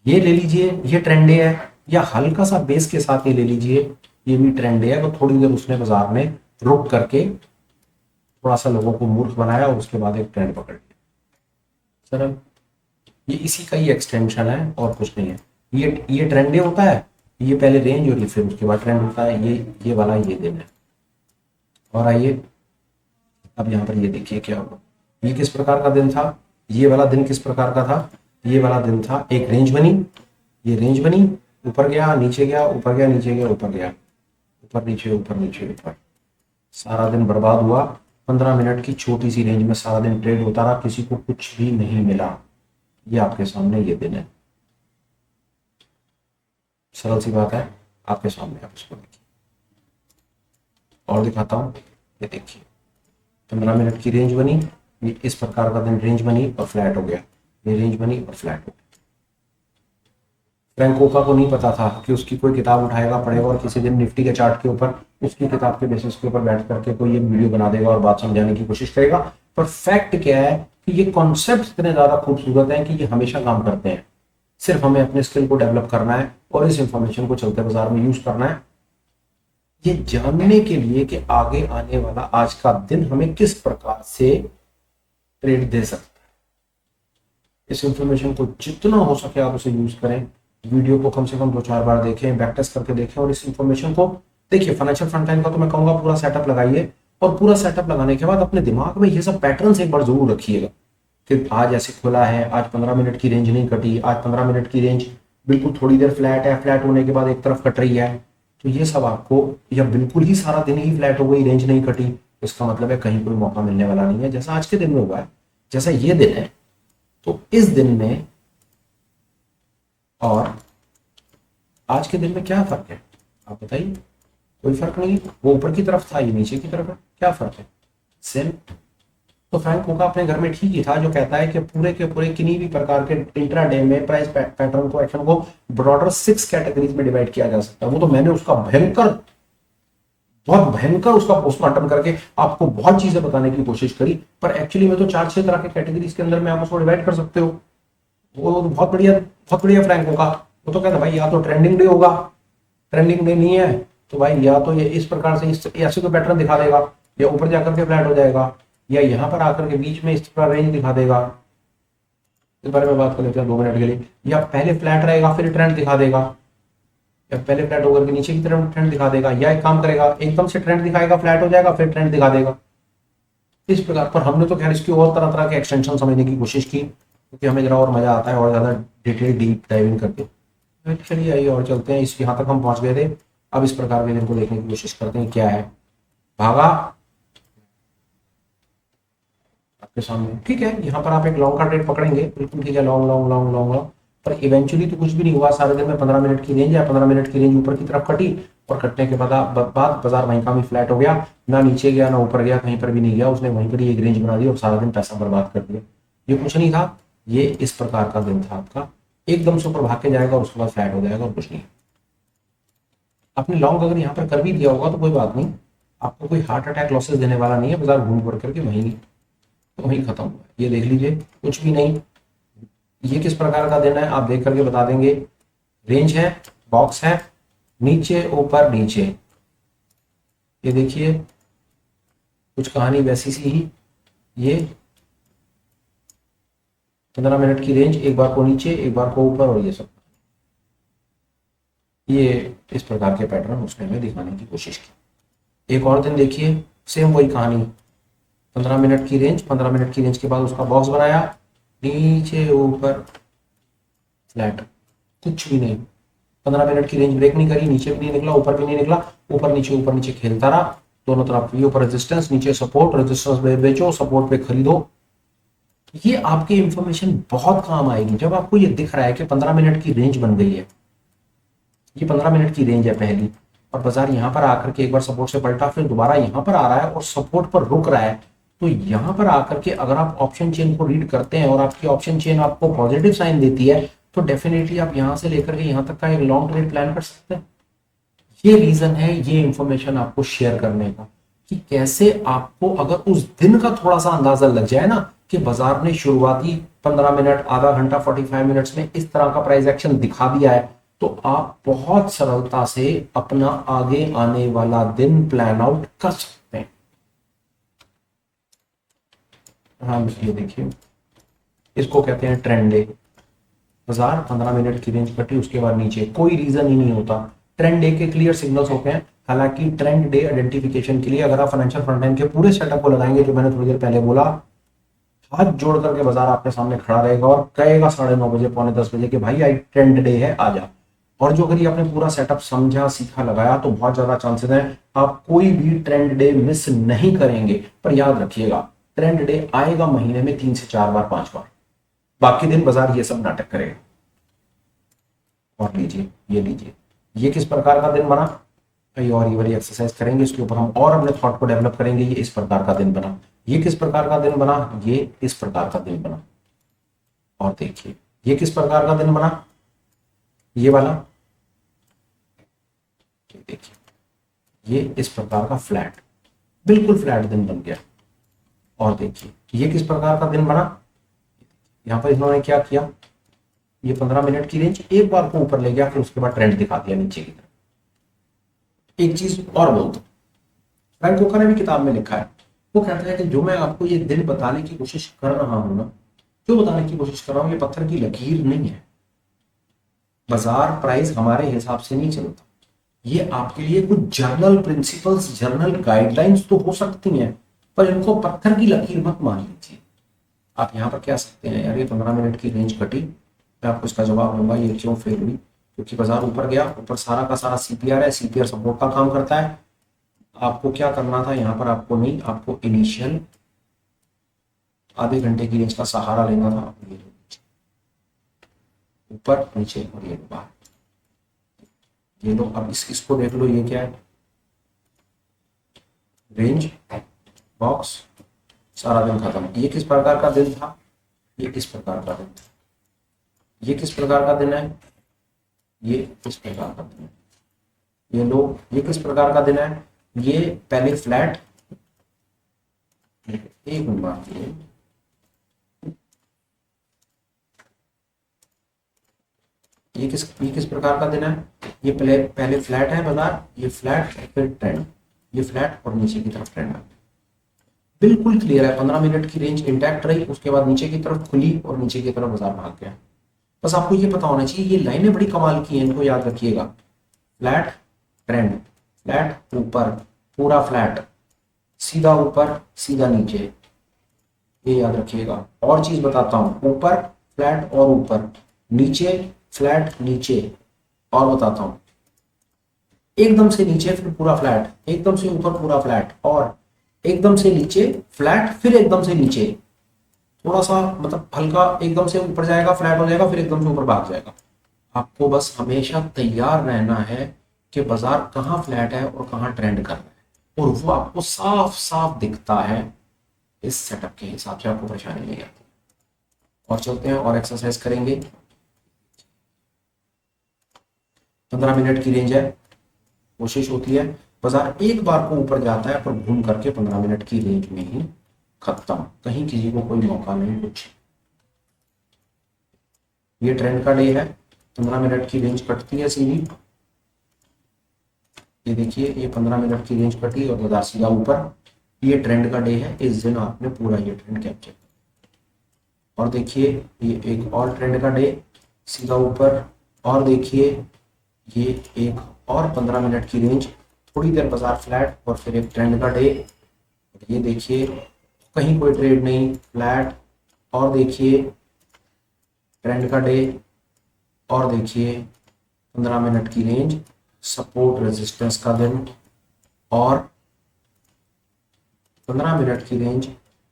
ये ले लीजिए, ये ट्रेंड है, या हल्का सा बेस के साथ ये ले लीजिए, ये भी ट्रेंड है। तो थोड़ी देर उसने बाजार में रुक करके थोड़ा सा लोगों को मूर्ख बनाया और उसके बाद एक ट्रेंड पकड़ लिया। सर ये इसी का ही एक्सटेंशन है और कुछ नहीं है। ये ट्रेंड होता है, ये पहले रेंज और फिर उसके बाद ट्रेंड होता है। ये वाला ये दिन है। और आइए अब यहाँ पर ये देखिए क्या हुआ। ये किस प्रकार का दिन था? ये वाला दिन किस प्रकार का था? ये वाला दिन था, एक रेंज बनी, ये रेंज बनी, ऊपर गया, नीचे गया, ऊपर गया, नीचे गया, ऊपर गया, ऊपर नीचे, ऊपर नीचे, ऊपर। सारा दिन बर्बाद हुआ। 15 मिनट की छोटी सी रेंज में सारा दिन ट्रेड होता रहा, किसी को कुछ भी नहीं मिला। ये आपके सामने ये दिन है, सरल सी बात है आपके सामने, आप इसको देखिए। और दिखाता हूं, ये देखिए 15 मिनट की रेंज बनी, ये इस प्रकार का दिन रेंज बनी और फ्लैट हो गया, ये रेंज बनी और फ्लैट हो गया। फ्रैंक ओका को नहीं पता था कि उसकी कोई किताब उठाएगा, पढ़ेगा और किसी दिन निफ्टी के चार्ट के ऊपर उसकी किताब के बेसिस के ऊपर बैठ करके कोई ये वीडियो बना देगा और बात समझाने की कोशिश करेगा। पर फैक्ट क्या है कि ये कॉन्सेप्ट इतने ज्यादा खूबसूरत हैं कि ये हमेशा काम करते हैं। सिर्फ हमें अपने स्किल को डेवलप करना है और इस इंफॉर्मेशन को चलते बाजार में यूज करना है, ये जानने के लिए कि आगे आने वाला आज का दिन हमें किस प्रकार से ट्रेड दे सकता है। इस इंफॉर्मेशन को जितना हो सके आप उसे यूज करें। वीडियो को कम से कम 2-4 बार देखें, बैक टेस्ट करके देखें और इस इंफॉर्मेशन को देखिए। फाइनेंशियल फ्रंट लाइन का तो मैं कहूंगा पूरा सेटअप लगाइए, और पूरा सेटअप लगाने के बाद अपने दिमाग में ये सब पैटर्न्स एक बार जरूर रखिएगा कि आज ऐसे खुला है, आज 15 मिनट की रेंज नहीं कटी, आज 15 मिनट की रेंज बिल्कुल थोड़ी देर फ्लैट है, फ्लैट होने के बाद एक तरफ कट रही है, तो ये सब आपको, या बिल्कुल ही सारा दिन ही फ्लैट हो गई, रेंज नहीं कटी, तो इसका मतलब है कहीं कोई मौका मिलने वाला नहीं है, जैसा आज के दिन में हुआ है, जैसा ये दिन है। तो इस दिन में और आज के दिन में क्या फर्क है, आप बताइए। कोई फर्क नहीं, वो ऊपर की तरफ था, ये नीचे की तरफ है, क्या फर्क है, सेम। तो फ्रैंक कोका अपने घर में ठीक ही था, जो कहता है कि पूरे के पूरे किन्हीं भी प्रकार के इंट्राडे में प्राइस पैटर्न को, एक्शन को ब्रॉडर 6 कैटेगरीज में डिवाइड किया जा सकता है। वो तो मैंने उसका बहुत भयंकर उसका पोस्टमार्टम करके आपको बहुत चीजें बताने की कोशिश करी, पर एक्चुअली में तो 4-6 तरह के कैटेगरीज के अंदर में आप उसको डिवाइड कर सकते हो। वो तो बहुत बढ़िया फ्रैंक कोका। वो तो कहता है भाई या तो ट्रेंडिंग डे होगा, ट्रेंडिंग डे नहीं है तो भाई या तो ये इस प्रकार से ऐसे कोई पैटर्न दिखा देगा, या ऊपर जाकर के फ्लैट हो जाएगा, या यहाँ पर आकर के बीच में इस तरह रेंज दिखा देगा। इस बारे में बात कर लेते हैं 2 मिनट के लिए। या पहले फ्लैट रहेगा फिर ट्रेंड दिखा देगा, या पहले फ्लैट होकर के नीचे की तरफ ट्रेंड दिखा देगा, या एक काम करेगा एकदम से ट्रेंड दिखाएगा, फ्लैट हो जाएगा फिर ट्रेंड दिखा देगा। इस प्रकार पर हमने तो खैर इसकी और तरह तरह के एक्सटेंशन समझने की कोशिश की, क्योंकि हमें जरा और मजा आता है और ज्यादा डिटेल डीप डाइविंग करके। चलिए आइए और चलते हैं, इस यहाँ तक हम पहुंच गए थे। अब इस प्रकार के दिन को देखने की कोशिश करते हैं क्या है। भागा आपके सामने, ठीक है, यहाँ पर आप एक लॉन्ग का ट्रेड पकड़ेंगे, बिल्कुल ठीक है, long long long long long, पर इवेंचुअली तो कुछ भी नहीं हुआ। सारे दिन में 15 मिनट की रेंज है, 15 मिनट की रेंज ऊपर की तरफ कटी, और कटने के बाद बाजार वहीं का भी फ्लैट हो गया, ना नीचे गया ना ऊपर गया, कहीं पर भी नहीं गया, उसने वहीं पर ही एक रेंज बना दी और सारा दिन पैसा बर्बाद कर दिया। ये कुछ नहीं था, ये इस प्रकार का दिन था आपका, एकदम से ऊपर भाग के जाएगा और उसके बाद फ्लैट हो जाएगा और कुछ नहीं। आपने लॉन्ग अगर यहाँ पर कर भी दिया होगा तो कोई बात नहीं, आपको कोई हार्ट अटैक लॉसेस देने वाला नहीं है, बाजार घूम फिर करके वहीं खत्म हुआ। ये देख लीजिए, कुछ भी नहीं। ये किस प्रकार का दिन है आप देख करके बता देंगे। रेंज है, बॉक्स है, नीचे ऊपर नीचे, ये देखिए कुछ कहानी वैसी सी ही। ये 15 मिनट की रेंज, एक बार को नीचे एक बार को ऊपर, और ये सब, ये इस प्रकार के पैटर्न उसने हमें दिखाने की कोशिश की। एक और दिन देखिए, सेम वही कहानी, 15 मिनट की रेंज, 15 मिनट की रेंज के बाद उसका बॉक्स बनाया, नीचे ऊपर फ्लैट, कुछ भी नहीं। 15 मिनट की रेंज ब्रेक नहीं करी, नीचे भी नहीं निकला ऊपर भी नहीं निकला, ऊपर नीचे खेलता रहा, दोनों तरफ ये ऊपर रेजिस्टेंस, नीचे सपोर्ट, रेजिस्टेंस पे बेचो, सपोर्ट पे खरीदो। ये आपकी इंफॉर्मेशन बहुत काम आएगी जब आपको ये दिख रहा है कि 15 मिनट की रेंज बन गई है, ये 15 मिनट की रेंज है पहली, और बाजार यहाँ पर आकर के एक बार सपोर्ट से पलटा, फिर दोबारा यहाँ पर आ रहा है और सपोर्ट पर रुक रहा है। तो यहाँ पर आकर के अगर आप ऑप्शन चेन को रीड करते हैं और आपकी ऑप्शन चेन आपको पॉजिटिव साइन देती है, तो डेफिनेटली आप यहाँ से लेकर के यहाँ तक का एक लॉन्ग ट्रेड प्लान कर सकते हैं। ये रीजन है ये इंफॉर्मेशन आपको शेयर करने का, कि कैसे आपको अगर उस दिन का थोड़ा सा अंदाजा लग जाए ना कि बाजार ने शुरुआती 15 मिनट, आधा घंटा, 45 मिनट्स में इस तरह का प्राइस एक्शन दिखा दिया है, तो आप बहुत सरलता से अपना आगे आने वाला दिन प्लान आउट कर सकते हैं। हाँ, ये देखिए, इसको कहते हैं ट्रेंड डे। बाजार 15 मिनट की रेंज कटी, उसके बाद नीचे, कोई रीजन ही नहीं होता। ट्रेंड डे के क्लियर सिग्नल्स होते हैं। हालांकि ट्रेंड डे आइडेंटिफिकेशन के लिए अगर आप फाइनेंशियल फ्रंट एंड के पूरे सेटअप को लगाएंगे, जो मैंने थोड़ी देर पहले बोला, हाथ जोड़ करके बाजार आपके सामने खड़ा रहेगा और कहेगा 9:30 बजे, 9:45 बजे कि भाई आज ट्रेंड डे है, आ जा। और जो अगर ये आपने पूरा सेटअप समझा, सीखा, लगाया, तो बहुत ज्यादा चांसेस हैं आप कोई भी ट्रेंड डे मिस नहीं करेंगे। पर याद रखिएगा, ट्रेंड डे आएगा महीने में 3 से 4 बार, 5 बार, बाकी दिन बाजार ये सब नाटक करेगा। और लीजिए, ये लीजिए, ये किस प्रकार का दिन बना, और ये वाली एक्सरसाइज करेंगे, इसके ऊपर हम और अपने थॉट को डेवलप करेंगे। ये इस प्रकार का दिन बना, ये किस प्रकार का दिन बना, ये इस प्रकार का दिन बना। और देखिए, ये किस प्रकार का दिन बना, ये वाला, देखिए, ये इस प्रकार का फ्लैट, बिल्कुल फ्लैट दिन बन गया। और देखिए, ये किस प्रकार का दिन बना, यहां पर इन्होंने क्या किया, ये 15 मिनट की रेंज एक बार को ऊपर ले गया, फिर उसके बाद ट्रेंड दिखा दिया नीचे की तरफ। एक चीज और बोल दो, फ्रैंक कोका ने भी किताब में लिखा है, वो कहता है कि जो मैं आपको ये दिन बताने की कोशिश कर रहा हूं ना, जो बताने की कोशिश कर रहा हूं, ये पत्थर की लकीर नहीं है। बाजार प्राइस हमारे हिसाब से नहीं चलता, ये आपके लिए कुछ जर्नल प्रिंसिपल्स, जर्नल गाइडलाइंस तो हो सकती हैं, पर इनको पत्थर की लकीर मत मान लीजिए। आप यहाँ पर कह सकते हैं यार ये 15 मिनट की रेंज कटी, मैं आपको इसका जवाब दूंगा ये क्यों फेल हुई। क्योंकि बाजार ऊपर गया, ऊपर सारा का सारा सीपीआर है, सीपीआर सपोर्ट का काम करता है। आपको क्या करना था यहाँ पर, आपको नहीं, आपको इनिशियल आधे घंटे की रेंज का सहारा लेना था। ये ऊपर नीचे और ये बाहर, ये लो। अब इसको देख लो, ये क्या है, रेंज बॉक्स, सारा दिन खत्म। ये किस प्रकार का दिन था, ये किस प्रकार का दिन था, ये किस प्रकार का दिन है, ये किस प्रकार का दिन है, ये लो, ये किस प्रकार का दिन है। ये पहले फ्लैट, एक मिनट बात, ये किस प्रकार का दिन है, ये पहले फ्लैट है बाजार, ये फ्लैट फिर ट्रेंड, ये फ्लैट और नीचे की तरफ ट्रेंड है। बिल्कुल क्लियर है, 15 मिनट की रेंज इंटैक्ट रही, उसके बाद नीचे की तरफ खुली और नीचे की तरफ बाजार भाग गया। बस आपको ये पता होना चाहिए, ये लाइनें बड़ी कमाल की हैं, इनको याद रखिएगा। फ्लैट ट्रेंड, फ्लैट ऊपर, पूरा फ्लैट, सीधा ऊपर सीधा नीचे, ये याद रखिएगा। और चीज बताता हूं, ऊपर फ्लैट और ऊपर, नीचे फ्लैट नीचे, और बताता हूं, एकदम से नीचे फिर पूरा फ्लैट, एकदम से ऊपर पूरा फ्लैट, और एकदम से नीचे फ्लैट फिर एकदम से नीचे, थोड़ा सा मतलब हल्का एकदम से ऊपर जाएगा, फ्लैट हो जाएगा, फिर एकदम से ऊपर भाग जाएगा। आपको बस हमेशा तैयार रहना है कि बाजार कहाँ फ्लैट है और कहाँ ट्रेंड कर रहा है, और वो आपको साफ साफ दिखता है। इस सेटअप के हिसाब से आपको परेशानी नहीं आती। और चलते हैं और एक्सरसाइज करेंगे। 15 मिनट की रेंज है, कोशिश होती है बाजार एक बार को ऊपर जाता है पर घूम करके 15 मिनट की रेंज में ही खत्म, कहीं किसी को कोई मौका नहीं कुछ। ये ट्रेंड का डे है, 15 मिनट की रेंज कटती है सीधी, ये देखिए, ये 15 मिनट की रेंज कटी और बाजार सीधा ऊपर। ये ट्रेंड का डे है, इस दिन आपने पूरा ये ट्रेंड कैप्चर। और देखिए ये एक और ट्रेंड का डे, सीधा ऊपर, और देखिए ये एक और 15 मिनट की रेंज, थोड़ी देर बाजार फ्लैट और फिर एक ट्रेंड का डे। ये देखिए कहीं कोई ट्रेड नहीं, फ्लैट, और देखिए ट्रेंड का डे, और देखिए 15 मिनट की रेंज, सपोर्ट रेजिस्टेंस का दिन, और 15 मिनट की रेंज,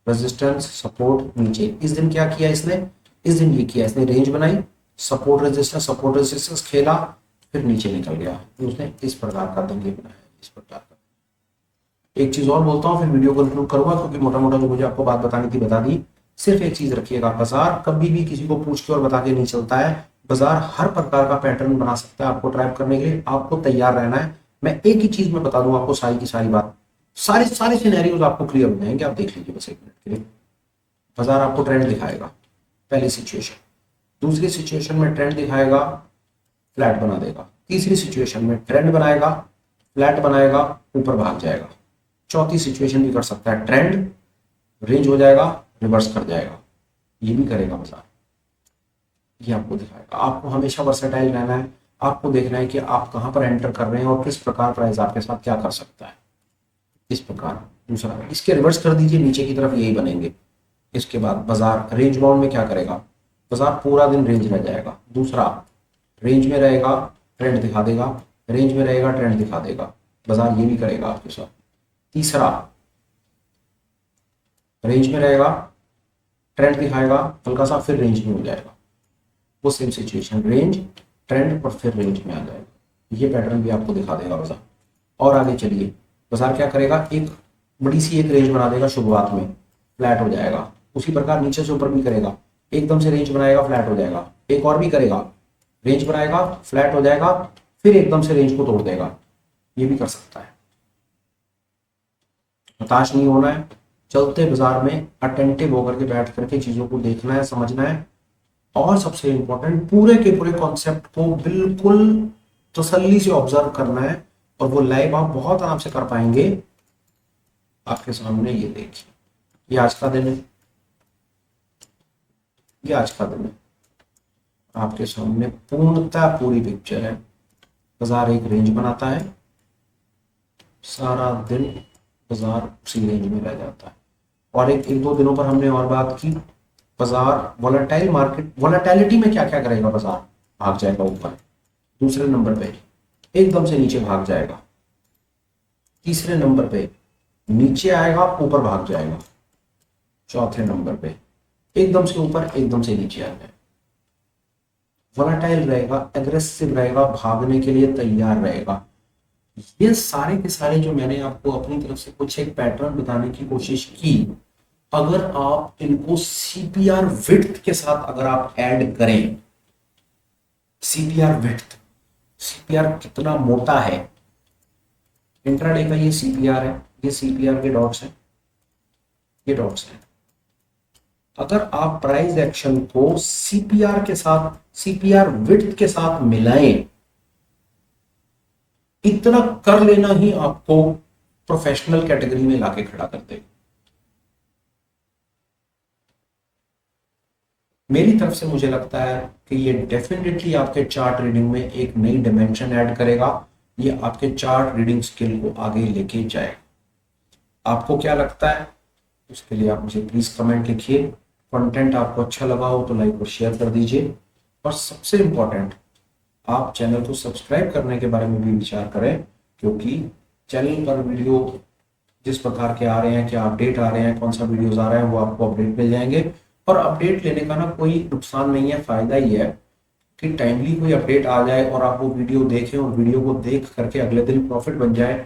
रेजिस्टेंस सपोर्ट नीचे। इस दिन क्या किया इसने, इस दिन ये किया इसने, रेंज बनाई, सपोर्ट रेजिस्टेंस खेला, फिर नीचे निकल गया। तो उसने इस प्रकार का दिन ये बनाया, इस प्रकार का। एक चीज और बोलता हूँ फिर वीडियो को कंक्लूड करूंगा, क्योंकि मोटा मोटा जो मुझे आपको बात बतानी थी बता दी। सिर्फ एक चीज रखिएगा, बाजार कभी भी किसी को पूछ के और बता के नहीं चलता है। बाजार हर प्रकार का पैटर्न बना सकता है आपको ट्रैप करने के लिए, आपको तैयार रहना है। मैं एक ही चीज में बता दूं आपको सारी की सारी बात, सारे सिनेरियोज आपको क्लियर हो जाएंगे। आप देख लीजिए बस एक मिनट के लिए। बाजार आपको ट्रेंड दिखाएगा, पहली सिचुएशन। दूसरी सिचुएशन में ट्रेंड दिखाएगा, फ्लैट बना देगा। तीसरी सिचुएशन में ट्रेंड बनाएगा, फ्लैट बनाएगा, ऊपर भाग जाएगा। चौथी सिचुएशन भी कर सकता है, ट्रेंड रेंज हो जाएगा, रिवर्स कर जाएगा, ये भी करेगा बाजार। ये आपको दिखाएगा। आपको हमेशा वर्सेटाइल रहना है, आपको देखना है कि आप कहां पर एंटर कर रहे हैं और किस प्रकार प्राइस आपके साथ क्या कर सकता है। इस प्रकार दूसरा, इसके रिवर्स कर दीजिए, नीचे की तरफ यही बनेंगे। इसके बाद बाजार रेंज बाउंड में क्या करेगा, बाजार पूरा दिन रेंज रह जाएगा। दूसरा, रेंज में रहेगा, ट्रेंड दिखा देगा, रेंज में रहेगा, ट्रेंड दिखा देगा, बाजार ये भी करेगा आपके साथ। तीसरा, रेंज में रहेगा, ट्रेंड दिखाएगा हल्का सा, फिर रेंज में हो जाएगा। वो सेम सिचुएशन, रेंज ट्रेंड और फिर रेंज में आ जाएगा। ये पैटर्न भी आपको दिखा देगा बाजार। और आगे चलिए, बाजार क्या करेगा, एक बड़ी सी एक रेंज बना देगा शुरुआत में, फ्लैट हो जाएगा। उसी प्रकार नीचे से ऊपर भी करेगा, एकदम से रेंज बनाएगा, फ्लैट हो जाएगा। एक और भी करेगा, रेंज बनाएगा, फ्लैट हो जाएगा, फिर एकदम से रेंज को तोड़ देगा। ये भी कर सकता है। हताश नहीं होना है, चलते बाजार में अटेंटिव होकर के बैठ करके चीजों को देखना है, समझना है, और सबसे इंपॉर्टेंट पूरे के पूरे कॉन्सेप्ट को बिल्कुल तसल्ली से ऑब्जर्व करना है, और वो लाइव आप बहुत आराम से कर पाएंगे। आपके सामने ये देखिए, ये आज का दिन है, ये आज का दिन है, आपके सामने पूर्णतः पूरी पिक्चर है। बाजार एक रेंज बनाता है, सारा दिन बाजार उसी रेंज में रह जाता है। और एक दो दिनों पर हमने और बात की, बाजार वोलेटाइल मार्केट, वोलेटिलिटी में क्या क्या करेगा, बाजार भाग जाएगा ऊपर। दूसरे नंबर पे एकदम से नीचे भाग जाएगा, तीसरे नंबर पे नीचे आएगा ऊपर भाग जाएगा, चौथे नंबर पे एकदम से ऊपर एकदम से नीचे आ जाएगा। वोलेटाइल रहेगा, एग्रेसिव रहेगा, भागने के लिए तैयार रहेगा। ये सारे के सारे जो मैंने आपको अपनी तरफ से कुछ एक पैटर्न बताने की कोशिश की, अगर आप इनको सीपीआर विड्थ के साथ अगर आप ऐड करें, सीपीआर विड्थ, सीपीआर कितना मोटा है, इंट्राडे का ये सीपीआर है, ये सीपीआर के डॉट्स हैं, ये डॉट्स हैं। अगर आप प्राइस एक्शन को सीपीआर के साथ, सीपीआर विड्थ के साथ मिलाएं, इतना कर लेना ही आपको प्रोफेशनल कैटेगरी में लाके खड़ा कर देगा। मेरी तरफ से मुझे लगता है कि ये डेफिनेटली आपके चार्ट रीडिंग में एक नई डिमेंशन ऐड करेगा, ये आपके चार्ट रीडिंग स्किल को आगे लेके जाएगा। आपको क्या लगता है, उसके लिए आप मुझे प्लीज कमेंट लिखिए। कंटेंट आपको अच्छा लगा हो तो लाइक और शेयर कर दीजिए, और सबसे इंपॉर्टेंट आप चैनल को सब्सक्राइब करने के बारे में भी विचार करें, क्योंकि चैनल पर वीडियो जिस प्रकार के आ रहे हैं, क्या अपडेट आ रहे हैं, कौन सा वीडियोस आ रहे हैं, वो आपको अपडेट मिल जाएंगे। और अपडेट लेने का ना कोई नुकसान नहीं है, फायदा ही है कि टाइमली कोई अपडेट आ जाए और आप वो वीडियो देखें और वीडियो को देख करके अगले दिन प्रॉफिट बन जाए,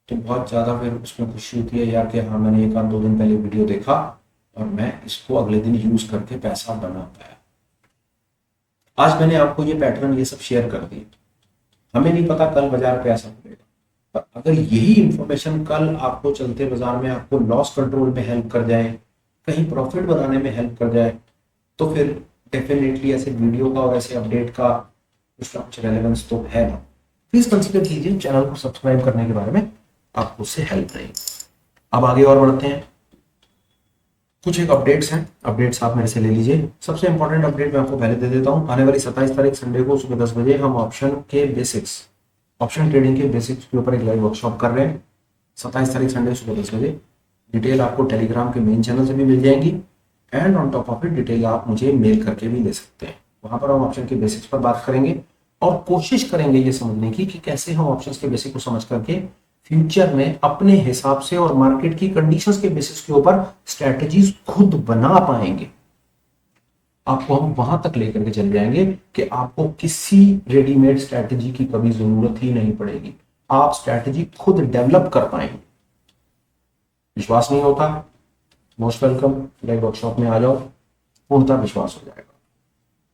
तो बहुत ज़्यादा फिर उसमें खुशी होती है यार कि हाँ मैंने एक आध दो दिन पहले वीडियो देखा और मैं इसको अगले दिन यूज करके पैसा बना पाया। आज मैंने आपको ये पैटर्न ये सब शेयर कर दिए, हमें नहीं पता कल बाजार पे ऐसा होगा, पर अगर यही इंफॉर्मेशन कल आपको चलते बाजार में आपको लॉस कंट्रोल में हेल्प कर जाए, कहीं प्रॉफिट बनाने में हेल्प कर जाए, तो फिर डेफिनेटली ऐसे वीडियो का और ऐसे अपडेट का कुछ ना कुछ रेलेवेंस तो है ना। प्लीज कंसीडर कीजिए, चैनल को सब्सक्राइब करने के बारे में आपको उससे हेल्प रहेगी। अब आगे और बढ़ते हैं, कुछ एक अपडेट्स हैं, अपडेट्स आप मेरे से ले लीजिए। सबसे इंपॉर्टेंट अपडेट मैं आपको पहले दे देता हूं, आने वाली 27 तारीख संडे को सुबह 10 बजे हम ऑप्शन के बेसिक्स, ऑप्शन ट्रेडिंग के बेसिक्स के ऊपर एक लाइव वर्कशॉप कर रहे हैं। 27 तारीख संडे सुबह 10 बजे। डिटेल आपको टेलीग्राम के मेन चैनल से भी मिल जाएंगी, and on top of it detail आप मुझे मेल करके भी ले सकते हैं। वहां पर हम ऑप्शन के बेसिक्स पर बात करेंगे और कोशिश करेंगे ये समझने की कि कैसे हम ऑप्शंस के बेसिक को समझ करके फ्यूचर में अपने हिसाब से और मार्केट की कंडीशंस के बेसिस के ऊपर स्ट्रेटजीज खुद बना पाएंगे। आपको हम वहां तक लेकर के चल जाएंगे कि आपको किसी रेडीमेड स्ट्रेटजी की कभी जरूरत ही नहीं पड़ेगी, आप स्ट्रेटजी खुद डेवलप कर पाएंगे। विश्वास नहीं होता, मोस्ट वेलकम, लाइव वर्कशॉप में आ जाओ, पूर्णतः विश्वास हो जाएगा।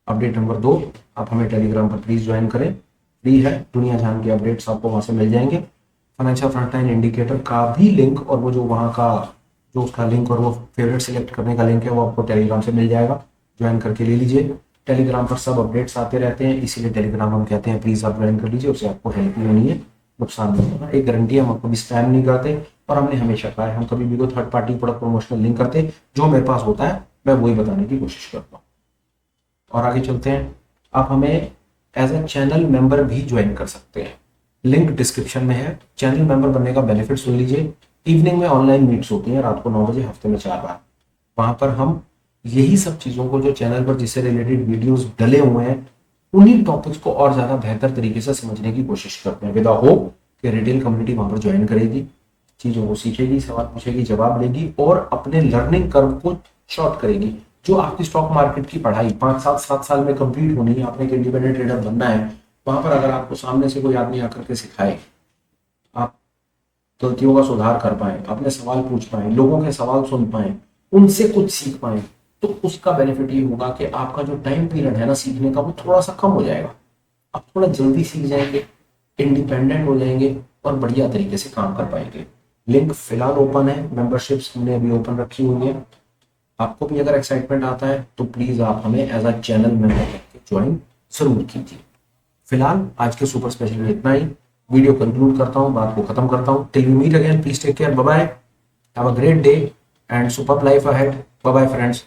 अपडेट नंबर 2, आप हमें टेलीग्राम पर प्लीज ज्वाइन करें, फ्री है, दुनिया जहान के अपडेट्स आपको वहां से मिल जाएंगे। फाइनेंशियल फ्रंटलाइन इंडिकेटर का भी लिंक और वो जो वहाँ का जो उसका लिंक और वो फेवरेट सिलेक्ट करने का लिंक है वो आपको टेलीग्राम से मिल जाएगा, ज्वाइन करके ले लीजिए। टेलीग्राम पर सब अपडेट्स आते रहते हैं, इसीलिए टेलीग्राम हम कहते हैं प्लीज आप ज्वाइन कर लीजिए, उससे आपको हेल्प ही होनी है, नुकसान नहीं होगा। एक गारंटी, हम आपको भी स्पैम नहीं करते और हमने हमेशा कहा है हम कभी भी कोई थर्ड पार्टी प्रोडक्ट प्रमोशनल नहीं करते, जो मेरे पास होता है मैं वही बताने की कोशिश करता हूँ। और आगे चलते हैं, आप हमें एज ए चैनल मेंबर भी ज्वाइन कर सकते हैं, लिंक डिस्क्रिप्शन में है। चैनल मेंबर बनने का बेनिफिट सुन लीजिए। इवनिंग में ऑनलाइन मीट्स होती हैं रात को 9 बजे, हफ्ते में 4 बार। वहां पर हम यही सब चीजों को जो चैनल पर जिससे रिलेटेड वीडियोस डले हुए हैं उन्हीं टॉपिक्स को और ज्यादा बेहतर तरीके से समझने की कोशिश करते हैं, विद द होप कि रिटेल कम्युनिटी वहां पर ज्वाइन करेगी, चीजों को सीखेगी, सवाल पूछेगी, जवाब लेगी और अपने लर्निंग कर्व को शॉर्ट करेगी। जो आपकी स्टॉक मार्केट की पढ़ाई 5-7 साल में कंप्लीट होनी है, आपने एक इंडिपेंडेंट ट्रेडर बनना है, वहां पर अगर आपको सामने से कोई आदमी आकर के सिखाए, आप गलतियों का सुधार कर पाए, अपने सवाल पूछ पाए, लोगों के सवाल सुन पाए, उनसे कुछ सीख पाए, तो उसका बेनिफिट ये होगा कि आपका जो टाइम पीरियड है ना सीखने का वो थोड़ा सा कम हो जाएगा। आप थोड़ा जल्दी सीख जाएंगे, इंडिपेंडेंट हो जाएंगे और बढ़िया तरीके से काम कर पाएंगे। लिंक फिलहाल ओपन है, मेंबरशिप्स हमने अभी ओपन रखी हुई है। आपको भी अगर एक्साइटमेंट आता है तो प्लीज आप हमें as a channel member join जरूर कीजिए। फिलहाल आज के सुपर स्पेशल में इतना ही, वीडियो कंक्लूड करता हूं, बात को खत्म करता हूं। Till we meet again, please take care, bye bye, have a great day and super life ahead, bye bye friends.